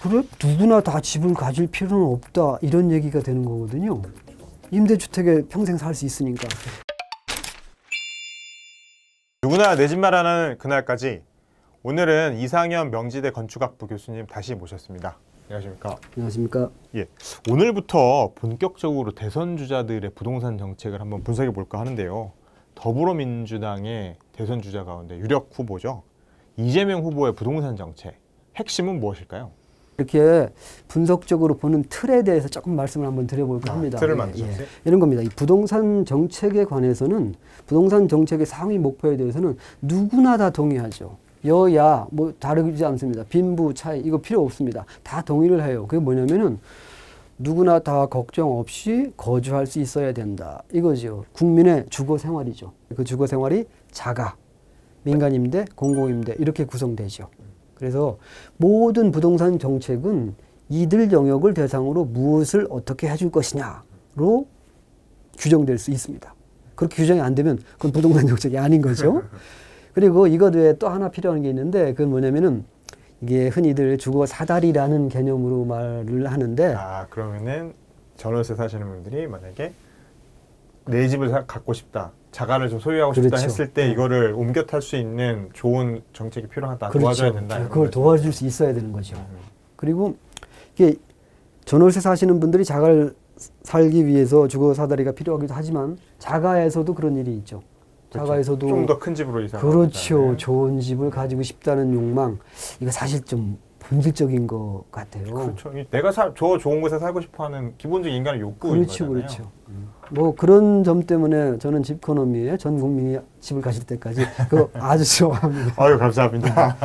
그래? 누구나 다 집을 가질 필요는 없다. 이런 얘기가 되는 거거든요. 임대주택에 평생 살 수 있으니까. 누구나 내 집 마련하는 그날까지 오늘은 이상현 명지대 건축학부 교수님 다시 모셨습니다. 안녕하십니까? 안녕하십니까? 예, 오늘부터 본격적으로 대선 주자들의 부동산 정책을 한번 분석해 볼까 하는데요. 더불어민주당의 대선 주자 가운데 유력 후보죠. 이재명 후보의 부동산 정책 핵심은 무엇일까요? 이렇게 분석적으로 보는 틀에 대해서 조금 말씀을 한번 드려볼까 합니다. 틀을 만드셨어요? 이런 겁니다. 이 부동산 정책에 관해서는 부동산 정책의 상위 목표에 대해서는 누구나 다 동의하죠. 여야 뭐 다르지 않습니다. 빈부 차이 이거 필요 없습니다. 다 동의를 해요. 그게 뭐냐면은 누구나 다 걱정 없이 거주할 수 있어야 된다. 이거죠. 국민의 주거 생활이죠. 그 주거 생활이 자가, 민간임대, 공공임대 이렇게 구성되죠. 그래서 모든 부동산 정책은 이들 영역을 대상으로 무엇을 어떻게 해줄 것이냐로 규정될 수 있습니다. 그렇게 규정이 안 되면 그건 부동산 정책이 아닌 거죠. 그리고 이것 외에 또 하나 필요한 게 있는데 그건 뭐냐면은 이게 흔히들 주거 사다리라는 개념으로 말을 하는데 그러면은 전월세 사시는 분들이 만약에 내 집을 갖고 싶다, 자가를 좀 소유하고 싶다 그렇죠. 했을 때 이거를 옮겨 탈 수 있는 좋은 정책이 필요하다, 그렇죠. 도와줘야 된다. 이런 그걸 거죠. 도와줄 수 있어야 되는 거죠. 그리고 이게 전월세 사시는 분들이 자가를 살기 위해서 주거 사다리가 필요하기도 하지만 자가에서도 그런 일이 있죠. 자가에서도 좀 더 큰 집으로 이사. 그렇죠. 좋은 집을 가지고 싶다는 욕망 이거 사실 좀 본질적인 것 같아요. 그렇죠. 내가 저 좋은 곳에 살고 싶어하는 기본적인 인간의 욕구인 그렇죠, 거잖아요. 그렇죠. 뭐 그런 점 때문에 저는 집코노미에 전 국민이 집을 가실 때까지 그거 아주 좋아합니다. 아유 감사합니다.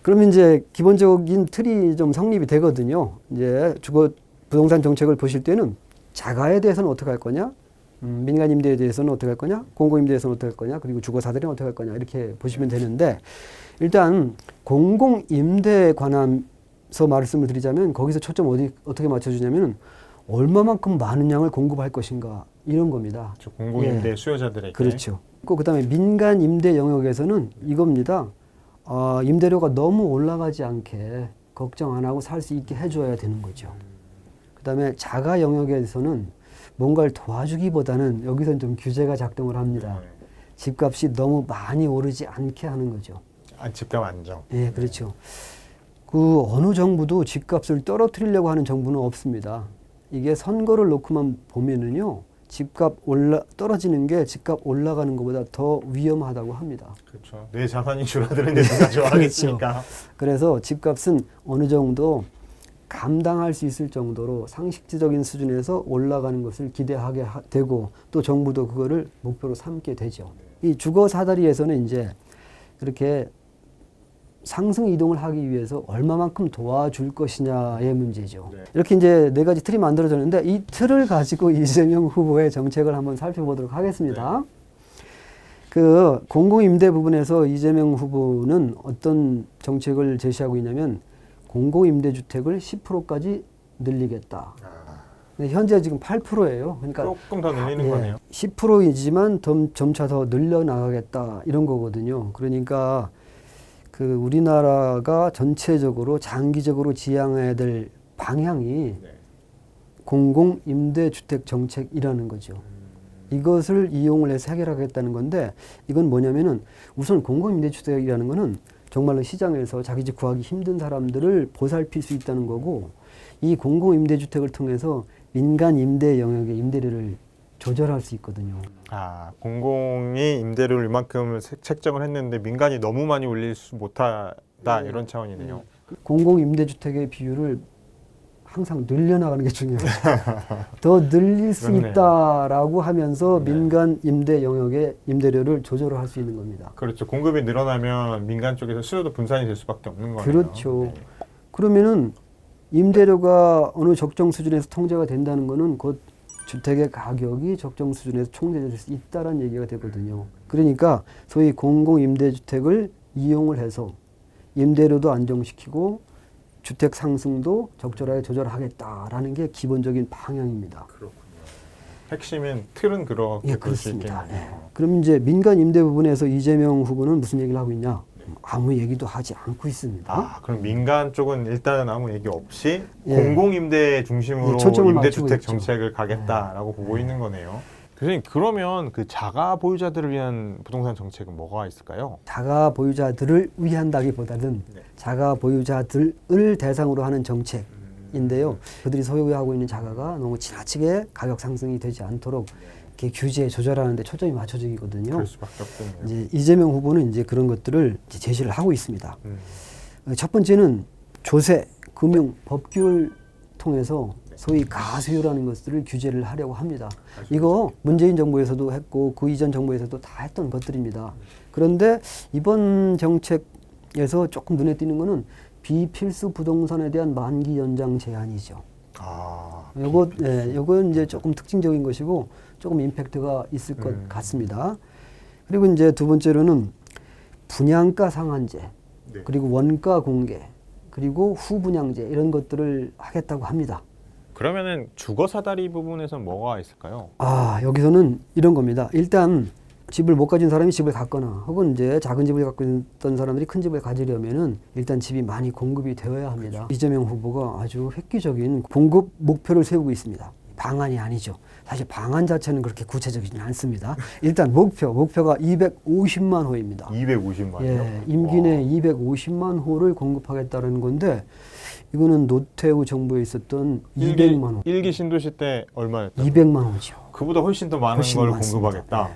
그러면 이제 기본적인 틀이 좀 성립이 되거든요. 이제 주거 부동산 정책을 보실 때는 자가에 대해서는 어떻게 할 거냐, 민간 임대에 대해서는 어떻게 할 거냐, 공공 임대에서는 어떻게 할 거냐, 그리고 주거 사다리는 어떻게 할 거냐 이렇게 보시면 되는데 일단 공공 임대에 관해서 말씀을 드리자면 거기서 초점 어떻게 맞춰주냐면은 얼마만큼 많은 양을 공급할 것인가 이런 겁니다. 공공임대 수요자들에게. 그렇죠. 그다음에 민간 임대 영역에서는 이겁니다. 임대료가 너무 올라가지 않게 걱정 안 하고 살 수 있게 해줘야 되는 거죠. 그다음에 자가 영역에서는 뭔가를 도와주기보다는 여기서는 좀 규제가 작동을 합니다. 집값이 너무 많이 오르지 않게 하는 거죠. 집값 안정. 예, 그렇죠. 그 어느 정부도 집값을 떨어뜨리려고 하는 정부는 없습니다. 이게 선거를 놓고만 보면은요, 집값 떨어지는 게 집값 올라가는 것보다 더 위험하다고 합니다. 그렇죠. 내 자산이 줄어드는데 누가 좋아하겠습니까? 그렇죠. 그래서 집값은 어느 정도 감당할 수 있을 정도로 상식적인 수준에서 올라가는 것을 기대하게 되고 또 정부도 그거를 목표로 삼게 되죠. 이 주거 사다리에서는 이제 그렇게 상승 이동을 하기 위해서 얼마만큼 도와줄 것이냐의 문제죠. 네. 이렇게 이제 네 가지 틀이 만들어졌는데 이 틀을 가지고 이재명 후보의 정책을 한번 살펴보도록 하겠습니다. 그 공공임대 부분에서 이재명 후보는 어떤 정책을 제시하고 있냐면 공공임대주택을 10%까지 늘리겠다. 근데 현재 지금 8%예요. 그러니까 조금 더 늘리는 거네요. 10%이지만 점차 더 늘려나가겠다 이런 거거든요. 그러니까 그 우리나라가 전체적으로 장기적으로 지향해야 될 방향이 공공임대주택 정책이라는 거죠. 이것을 이용을 해서 해결하겠다는 건데 이건 뭐냐면은 우선 공공임대주택이라는 거는 정말로 시장에서 자기 집 구하기 힘든 사람들을 보살필 수 있다는 거고 이 공공임대주택을 통해서 민간 임대 영역의 임대료를 조절할 수 있거든요. 공공이 임대료를 이만큼 책정을 했는데 민간이 너무 많이 올릴 수 못하다 이런 차원이네요. 공공임대주택의 비율을 항상 늘려나가는 게 중요해요. 더 늘릴 수 그렇네요. 있다라고 하면서 민간 임대 영역의 임대료를 조절을 할 수 있는 겁니다. 그렇죠. 공급이 늘어나면 민간 쪽에서 수요도 분산이 될 수밖에 없는 거네요. 그렇죠. 그러면은 임대료가 어느 적정 수준에서 통제가 된다는 거는 곧 주택의 가격이 적정 수준에서 통제될 수 있다는 얘기가 되거든요. 그러니까 소위 공공임대주택을 이용을 해서 임대료도 안정시키고 주택 상승도 적절하게 조절하겠다라는 게 기본적인 방향입니다. 그렇군요. 핵심은 틀은 그렇게 볼 수 그렇습니다. 있겠네요. 그럼 이제 민간 임대 부분에서 이재명 후보는 무슨 얘기를 하고 있냐? 아무 얘기도 하지 않고 있습니다. 아, 그럼 민간 쪽은 일단은 아무 얘기 없이 예. 공공임대 중심으로 예, 초점을 맞추고 임대주택 있죠. 정책을 가겠다라고 보고 있는 거네요. 교수님, 그러면 그 자가 보유자들을 위한 부동산 정책은 뭐가 있을까요? 자가 보유자들을 위한다기보다는 네. 자가 보유자들을 대상으로 하는 정책인데요. 그들이 소유하고 있는 자가가 너무 지나치게 가격 상승이 되지 않도록 이렇게 규제 조절하는 데 초점이 맞춰지거든요. 그럴 수밖에 없겠네요. 이제 이재명 후보는 이제 그런 것들을 이제 제시를 하고 있습니다. 첫 번째는 조세, 금융, 법규를 통해서 소위 가세요라는 것들을 규제를 하려고 합니다. 이거 문재인 정부에서도 했고 그 이전 정부에서도 다 했던 것들입니다. 그런데 이번 정책에서 조금 눈에 띄는 거는 비필수 부동산에 대한 만기 연장 제한이죠. 아, 요건 이제 조금 특징적인 것이고 조금 임팩트가 있을 것 같습니다. 그리고 이제 두 번째로는 분양가 상한제, 네. 그리고 원가 공개, 그리고 후분양제 이런 것들을 하겠다고 합니다. 그러면은 주거 사다리 부분에서는 뭐가 있을까요? 아, 여기서는 이런 겁니다. 일단 집을 못 가진 사람이 집을 갖거나 혹은 이제 작은 집을 갖고 있던 사람들이 큰 집을 가지려면은 일단 집이 많이 공급이 되어야 합니다. 그렇죠. 이재명 후보가 아주 획기적인 공급 목표를 세우고 있습니다. 방안이 아니죠. 사실 방안 자체는 그렇게 구체적이지는 않습니다. 일단 목표가 250만 호입니다. 250만이요? 예, 임기 내 250만 호를 공급하겠다는 건데 이거는 노태우 정부에 있었던 200만 호. 1기 신도시 때 얼마였죠? 200만 호죠. 그보다 훨씬 더 많은 훨씬 걸 많습니다. 공급하겠다. 네.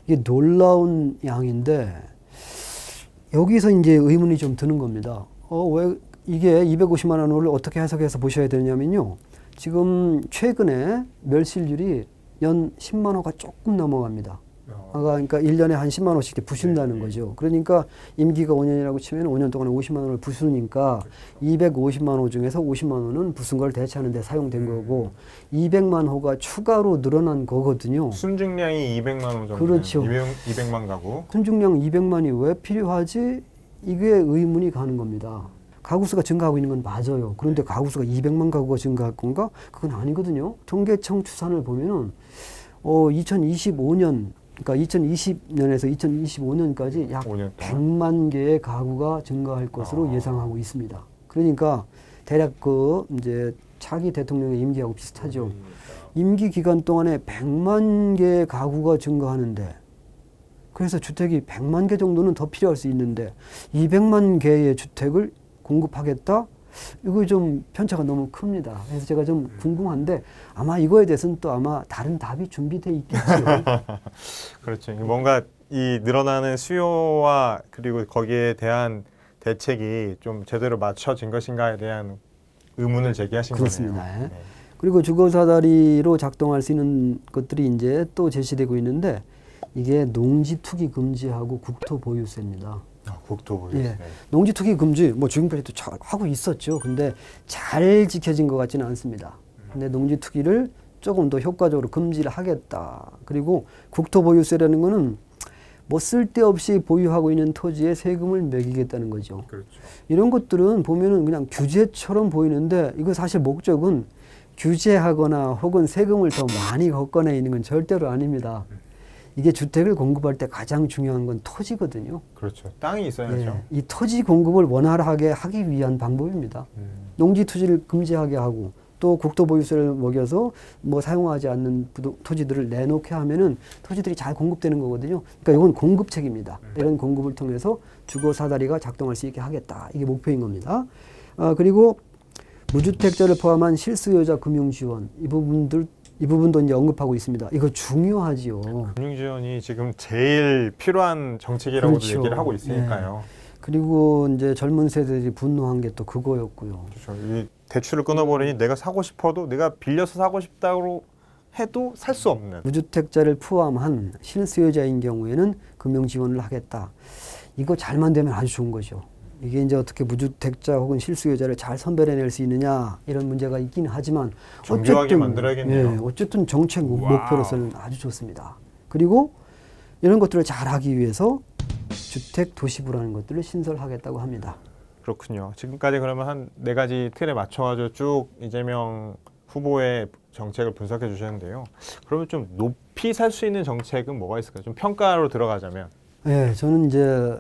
이게 놀라운 양인데 여기서 이제 의문이 좀 드는 겁니다. 왜 이게 250만 원을 어떻게 해석해서 보셔야 되냐면요. 지금 최근에 멸실률이 연 10만 호가 조금 넘어갑니다. 그러니까 1년에 한 10만 원씩 이렇게 부순다는 거죠. 그러니까 임기가 5년이라고 치면 5년 동안에 50만 원을 부수니까 250만 호 중에서 50만 원은 부순 걸 대체하는 데 사용된 거고 200만 호가 추가로 늘어난 거거든요. 순증량이 200만 원 정도. 그렇죠. 200만 가구. 순증량 200만이 왜 필요하지? 이게 의문이 가는 겁니다. 가구 수가 증가하고 있는 건 맞아요. 그런데 가구 수가 200만 가구가 증가할 건가? 그건 아니거든요. 통계청 추산을 보면은 2025년 그러니까 2020년에서 2025년까지 약 5년 동안. 100만 개의 가구가 증가할 것으로 예상하고 있습니다. 그러니까 대략 이제 차기 대통령의 임기하고 비슷하죠. 임기 기간 동안에 100만 개의 가구가 증가하는데 그래서 주택이 100만 개 정도는 더 필요할 수 있는데 200만 개의 주택을 공급하겠다? 이거 좀 편차가 너무 큽니다. 그래서 제가 좀 궁금한데 아마 이거에 대해서는 또 아마 다른 답이 준비되어 있겠죠. 그렇죠. 뭔가 이 늘어나는 수요와 그리고 거기에 대한 대책이 좀 제대로 맞춰진 것인가에 대한 의문을 제기하신 그렇습니다. 거네요. 네. 그리고 주거사다리로 작동할 수 있는 것들이 이제 또 제시되고 있는데 이게 농지 투기 금지하고 국토 보유세입니다. 국토 보유세. 예. 농지 투기 금지 뭐 지금까지도 하고 있었죠. 근데 잘 지켜진 것 같지는 않습니다. 근데 농지 투기를 조금 더 효과적으로 금지를 하겠다. 그리고 국토 보유세라는 거는 뭐 쓸데없이 보유하고 있는 토지에 세금을 매기겠다는 거죠. 그렇죠. 이런 것들은 보면은 그냥 규제처럼 보이는데 이거 사실 목적은 규제하거나 혹은 세금을 더 많이 걷거나 있는 건 절대로 아닙니다. 이게 주택을 공급할 때 가장 중요한 건 토지거든요. 그렇죠. 땅이 있어야죠. 예, 이 토지 공급을 원활하게 하기 위한 방법입니다. 농지 투지를 금지하게 하고 또 국토 보유세를 먹여서 뭐 사용하지 않는 토지들을 내놓게 하면은 토지들이 잘 공급되는 거거든요. 그러니까 이건 공급책입니다. 이런 공급을 통해서 주거 사다리가 작동할 수 있게 하겠다. 이게 목표인 겁니다. 그리고 무주택자를 포함한 실수요자 금융 지원 이 부분도 이제 언급하고 있습니다. 이거 중요하지요. 금융지원이 지금 제일 필요한 정책이라고도 그렇죠. 얘기를 하고 있으니까요. 그리고 이제 젊은 세대들이 분노한 게 또 그거였고요. 그렇죠. 이 대출을 끊어버리니 내가 사고 싶어도 내가 빌려서 사고 싶다고 해도 살 수 없는. 무주택자를 포함한 실수요자인 경우에는 금융 지원을 하겠다. 이거 잘만 되면 아주 좋은 거죠. 이게 이제 어떻게 무주택자 혹은 실수요자를 잘 선별해낼 수 있느냐 이런 문제가 있긴 하지만 정교하게 만들어야겠네요. 예, 어쨌든 정책 목표로서는 아주 좋습니다. 그리고 이런 것들을 잘하기 위해서 주택 도시부라는 것들을 신설하겠다고 합니다. 그렇군요. 지금까지 그러면 한 4가지 틀에 맞춰가지고 쭉 이재명 후보의 정책을 분석해 주셨는데요. 그러면 좀 높이 살 수 있는 정책은 뭐가 있을까요? 좀 평가로 들어가자면. 예, 저는 이제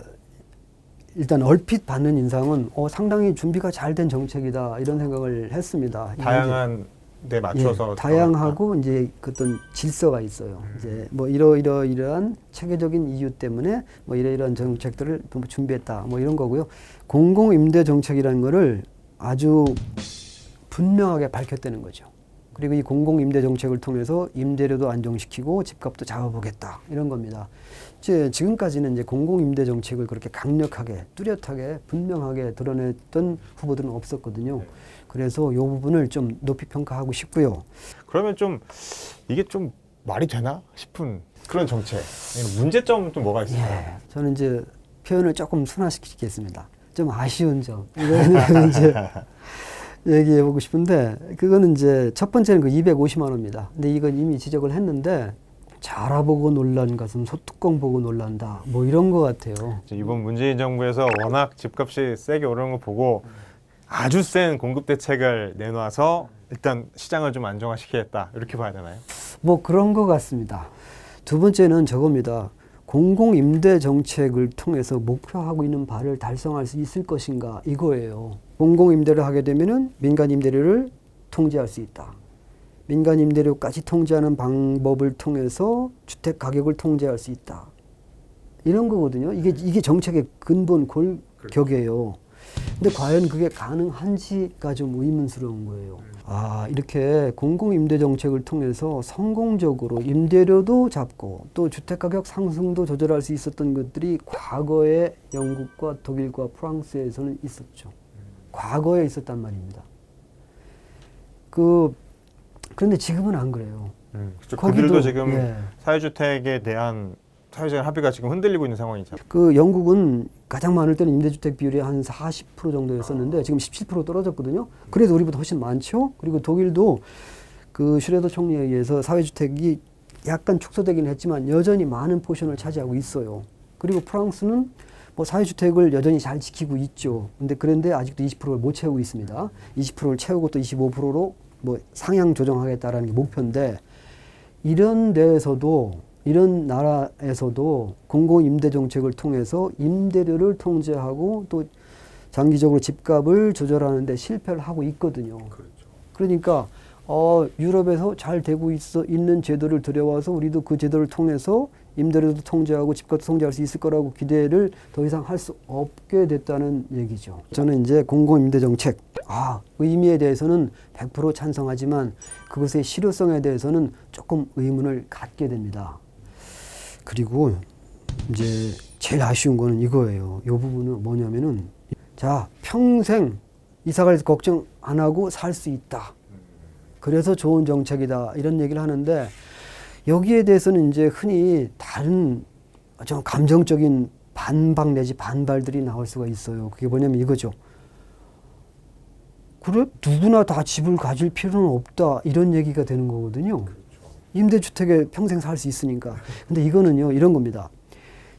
일단 얼핏 받는 인상은 상당히 준비가 잘 된 정책이다 이런 생각을 했습니다. 다양한 데 맞춰서 다양하고 이제 그 어떤 질서가 있어요. 이제 뭐 이러이러한 체계적인 이유 때문에 뭐 이러이러한 정책들을 또 준비했다 뭐 이런 거고요. 공공임대 정책이라는 거를 아주 분명하게 밝혔다는 거죠. 그리고 이 공공임대 정책을 통해서 임대료도 안정시키고 집값도 잡아보겠다 이런 겁니다. 지금까지는 이제 공공임대 정책을 그렇게 강력하게 뚜렷하게 분명하게 드러냈던 후보들은 없었거든요. 그래서 이 부분을 좀 높이 평가하고 싶고요. 그러면 좀 이게 좀 말이 되나 싶은 그런 정책. 문제점은 또 뭐가 있을까요? 저는 이제 표현을 조금 순화시키겠습니다. 좀 아쉬운 점 이거는 이제 얘기해 보고 싶은데 그거는 이제 첫 번째는 그 250만 원입니다. 근데 이건 이미 지적을 했는데 자라보고 놀란 가슴 소뚜껑 보고 놀란다 뭐 이런 것 같아요. 이번 문재인 정부에서 워낙 집값이 세게 오르는 거 보고 아주 센 공급 대책을 내놔서 일단 시장을 좀 안정화시키겠다 이렇게 봐야 되나요? 뭐 그런 것 같습니다. 두 번째는 저겁니다. 공공임대 정책을 통해서 목표하고 있는 바를 달성할 수 있을 것인가 이거예요. 공공임대를 하게 되면은 민간임대료를 통제할 수 있다. 민간임대료까지 통제하는 방법을 통해서 주택 가격을 통제할 수 있다. 이런 거거든요. 이게 정책의 근본 골격이에요. 근데 과연 그게 가능한지가 좀 의문스러운 거예요. 이렇게 공공임대 정책을 통해서 성공적으로 임대료도 잡고 또 주택가격 상승도 조절할 수 있었던 것들이 과거에 영국과 독일과 프랑스에서는 있었죠. 과거에 있었단 말입니다. 그런데 지금은 안 그래요. 그렇죠. 그들도 지금 사회주택에 대한 사회적 합의가 지금 흔들리고 있는 상황이죠. 그 영국은 가장 많을 때는 임대주택 비율이 한 40% 정도였었는데 지금 17% 떨어졌거든요. 그래도 우리보다 훨씬 많죠. 그리고 독일도 그 슈레더 총리에 의해서 사회주택이 약간 축소되긴 했지만 여전히 많은 포션을 차지하고 있어요. 그리고 프랑스는 뭐 사회주택을 여전히 잘 지키고 있죠. 그런데 아직도 20%를 못 채우고 있습니다. 20%를 채우고 또 25%로 뭐 상향 조정하겠다라는 게 목표인데 이런 나라에서도 공공임대 정책을 통해서 임대료를 통제하고 또 장기적으로 집값을 조절하는 데 실패를 하고 있거든요. 그렇죠. 그러니까 유럽에서 잘 되고 있는 제도를 들여와서 우리도 그 제도를 통해서 임대료도 통제하고 집값도 통제할 수 있을 거라고 기대를 더 이상 할 수 없게 됐다는 얘기죠. 저는 이제 공공임대 정책 의미에 대해서는 100% 찬성하지만 그것의 실효성에 대해서는 조금 의문을 갖게 됩니다. 그리고 이제 제일 아쉬운 거는 이거예요. 이 부분은 뭐냐면은 평생 이사갈 걱정 안 하고 살 수 있다. 그래서 좋은 정책이다. 이런 얘기를 하는데 여기에 대해서는 이제 흔히 다른 좀 감정적인 반박 내지 반발들이 나올 수가 있어요. 그게 뭐냐면 이거죠. 그래? 누구나 다 집을 가질 필요는 없다. 이런 얘기가 되는 거거든요. 임대주택에 평생 살 수 있으니까. 근데 이거는요, 이런 겁니다.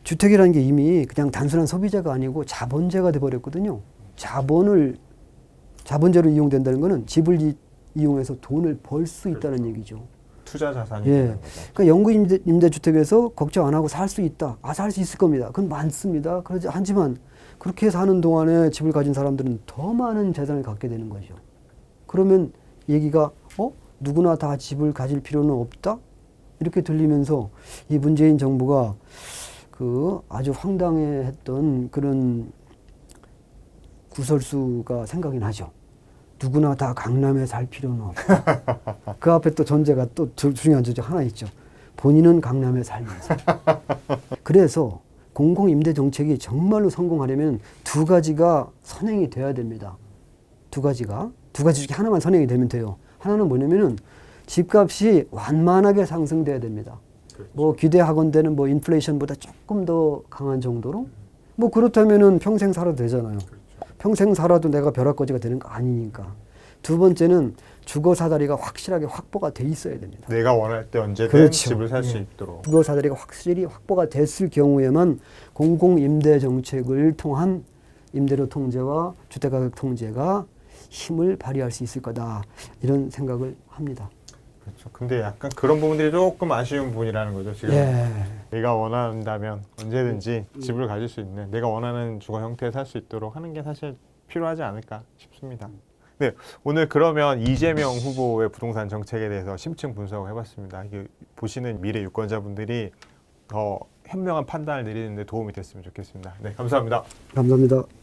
주택이라는 게 이미 그냥 단순한 소비재가 아니고 자본재가 돼버렸거든요. 자본재로 이용된다는 거는 집을 이용해서 돈을 벌 수 있다는 얘기죠. 투자 자산이 되는 거죠. 그러니까 영구 임대주택에서 걱정 안 하고 살 수 있다. 살 수 있을 겁니다. 그건 많습니다. 하지만 그렇게 사는 동안에 집을 가진 사람들은 더 많은 재산을 갖게 되는 거죠. 그러면 얘기가 누구나 다 집을 가질 필요는 없다? 이렇게 들리면서 이 문재인 정부가 아주 황당해했던 그런 구설수가 생각이 나죠. 누구나 다 강남에 살 필요는 없다. 그 앞에 또 전제가 또 중요한 전제 하나 있죠. 본인은 강남에 살면서. 그래서 공공임대 정책이 정말로 성공하려면 두 가지가 선행이 돼야 됩니다. 두 가지 중에 하나만 선행이 되면 돼요. 하나는 뭐냐면은 집값이 완만하게 상승돼야 됩니다. 그렇죠. 뭐 기대하건대는 뭐 인플레이션보다 조금 더 강한 정도로 뭐 그렇다면은 평생 살아도 되잖아요. 그렇죠. 평생 살아도 내가 벼락거지가 되는 거 아니니까. 두 번째는 주거 사다리가 확실하게 확보가 돼 있어야 됩니다. 내가 원할 때 언제든 그렇죠. 집을 살 수 있도록. 주거 사다리가 확실히 확보가 됐을 경우에만 공공임대 정책을 통한 임대료 통제와 주택가격 통제가 힘을 발휘할 수 있을 거다. 이런 생각을 합니다. 그렇죠. 근데 약간 그런 부분들이 조금 아쉬운 부분이라는 거죠, 지금. 내가 원한다면 언제든지 집을 가질 수 있는, 내가 원하는 주거 형태에 살 수 있도록 하는 게 사실 필요하지 않을까 싶습니다. 네, 오늘 그러면 이재명 후보의 부동산 정책에 대해서 심층 분석을 해봤습니다. 이게 보시는 미래 유권자분들이 더 현명한 판단을 내리는 데 도움이 됐으면 좋겠습니다. 네, 감사합니다. 감사합니다.